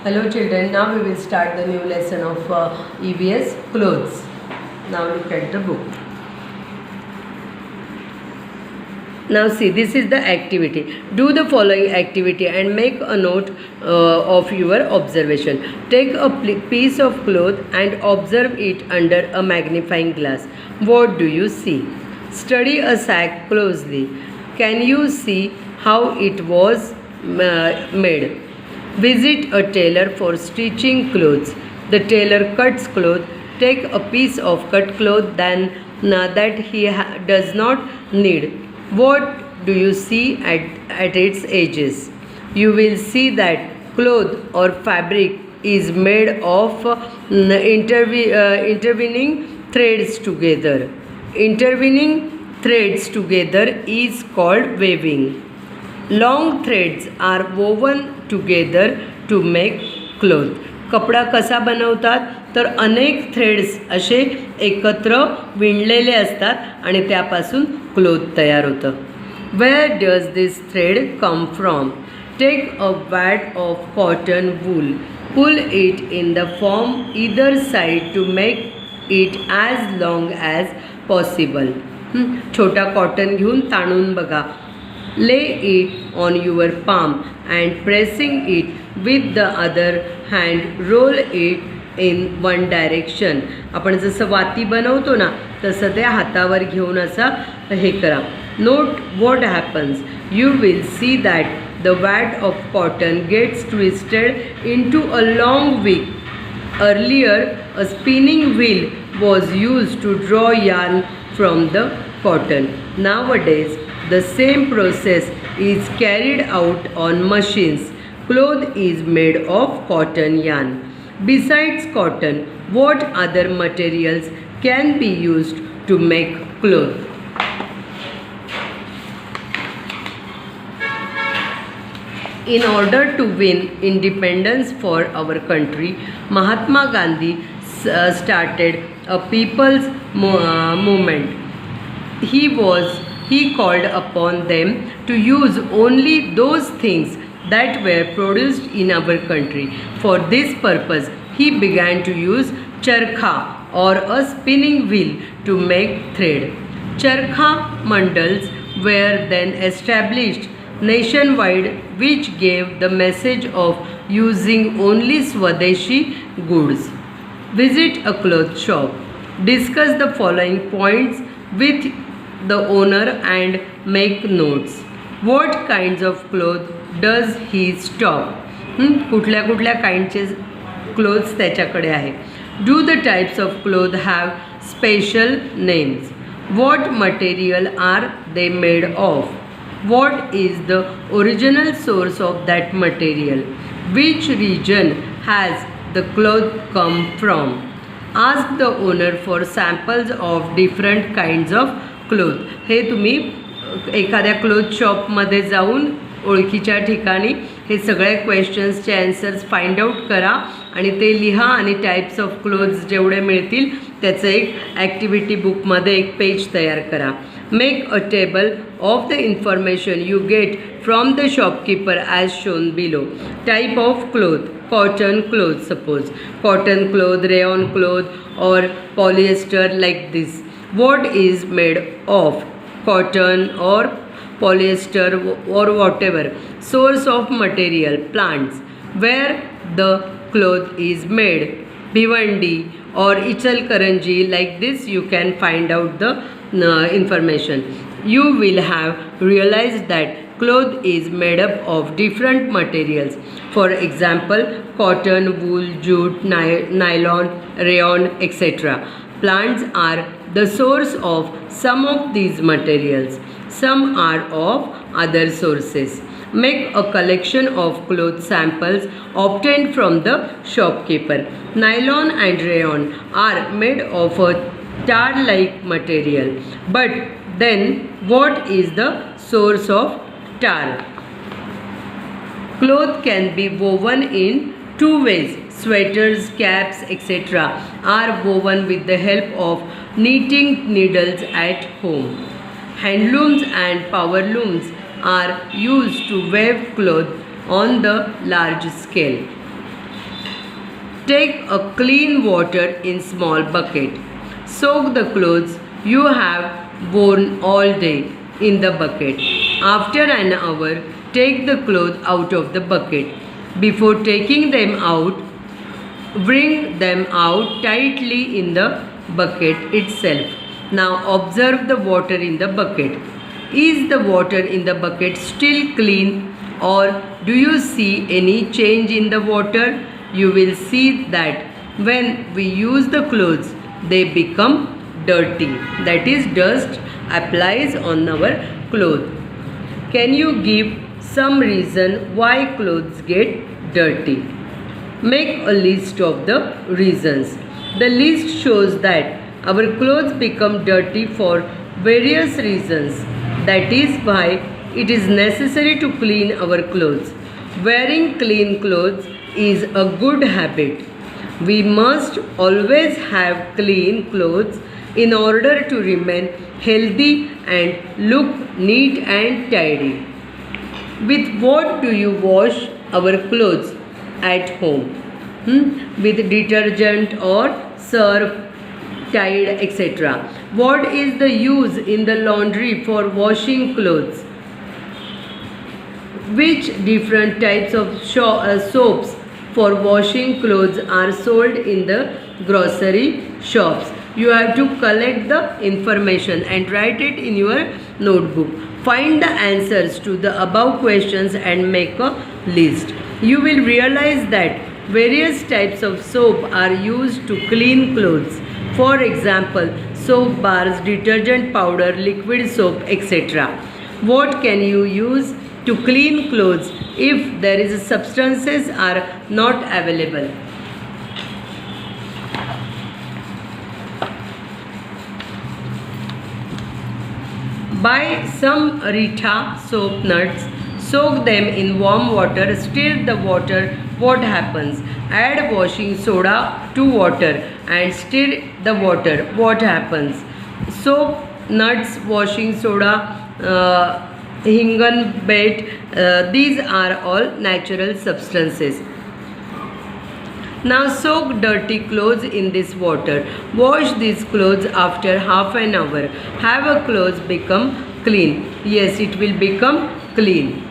Hello children, now we will start the new lesson of EVS clothes. Now look at the book. Now see, this is the activity. Do the following activity and make a note of your observation. Take a piece of cloth and observe it under a magnifying glass. What do you see? Study a sack closely. Can you see how it was made? Visit a tailor for stitching clothes. The tailor cuts cloth. Take a piece of cut cloth that he does not need. What do you see at its edges? You will see that cloth or fabric is made of intervening threads together. Intervening threads together is called weaving. Long threads are woven together to make cloth. कपडा कसा बनवतात तर अनेक threads असे एकत्र विणलेले असतात आणि त्यापासून क्लोथ तयार होतं. Where does this thread come from? Take a wad of cotton wool. Pull it in the form either side to make it as long as possible. छोटा कॉटन घेऊन ताणून बघा. Lay it on your palm and pressing it with the other hand roll it in one direction. आपण जसं वाती बनवतो ना तसं ते हातावर घेऊन असा हे करा. Note what happens. You will see that the wad of cotton gets twisted into a long wick. Earlier, a spinning wheel was used to draw yarn from the cotton. Nowadays, the same process is carried out on machines. Cloth is made of cotton yarn. Besides cotton, what other materials can be used to make cloth? In order to win independence for our country, Mahatma Gandhi started a people's movement. He called upon them to use only those things that were produced in our country. For this purpose, he began to use charkha or a spinning wheel to make thread. Charkha mandals were then established nationwide, which gave the message of using only Swadeshi goods. Visit a cloth shop. Discuss the following points with the owner and make notes. What kinds of clothes does he stock? कुठल्या कुठल्या काइंडचे clothes त्याच्याकडे आहे. Do the types of clothes have special names? What material are they made of? What is the original source of that material? Which region has the cloth come from? Ask the owner for samples of different kinds of cloth. हे तुम्ही एखाद्या cloth शॉपमध्ये जाऊन ओळखीच्या ठिकाणी हे सगळे क्वेश्चन्सचे answers find out करा आणि ते लिहा आणि टाईप्स ऑफ क्लोथ्स जेवढे मिळतील त्याचं एक ॲक्टिव्हिटी बुकमध्ये एक पेज तयार करा. Make a table of the information you get from the shopkeeper as shown below. Type of cloth: cotton cloth, suppose cotton cloth, rayon cloth or polyester, like this. What is made of? Cotton or polyester or whatever. Source of material: plants. Where the cloth is made: Bhivandi or Ichalkaranji, like this you can find out the information. You will have realized that cloth is made up of different materials. For example, cotton, wool, jute, nylon, rayon, etc. Plants are the source of some of these materials. Some are of other sources. Make a collection of cloth samples obtained from the shopkeeper. Nylon and rayon are made of a tar-like material. But then, what is the source of tar? Cloth can be woven in two ways. Sweaters, caps, etc. are woven with the help of knitting needles at home. Handlooms and power looms are used to weave cloth on the large scale. Take a clean water in small bucket. Soak the clothes you have worn all day in the bucket. After an hour, take the clothes out of the bucket. Before taking them out, wring them out tightly in the bucket itself. Now observe the water in the bucket. Is the water in the bucket still clean, or do you see any change in the water? You will see that when we use the clothes, they become dirty. That is, dust applies on our clothes. Can you give some reason why clothes get dirty? Make a list of the reasons. The list shows that our clothes become dirty for various reasons. That is why it is necessary to clean our clothes. Wearing clean clothes is a good habit. We must always have clean clothes in order to remain healthy and look neat and tidy. With what do you wash our clothes at home? With detergent or surf, Tide, etc. What is the use in the laundry for washing clothes? Which different types of soaps for washing clothes are sold in the grocery shops? You have to collect the information and write it in your notebook. Find the answers to the above questions and make a list. You will realize that various types of soap are used to clean clothes. For example, soap bars, detergent powder, liquid soap, etc. What can you use to clean clothes if there is substances are not available? Buy some Rita soap nuts, soak them in warm water, stir the water. What happens? Add washing soda to water and stir the water. What happens? Soap, nuts, washing soda, hingenbait, these are all natural substances. Now soak dirty clothes in this water. Wash these clothes after half an hour. Have a clothes become clean? Yes, it will become clean.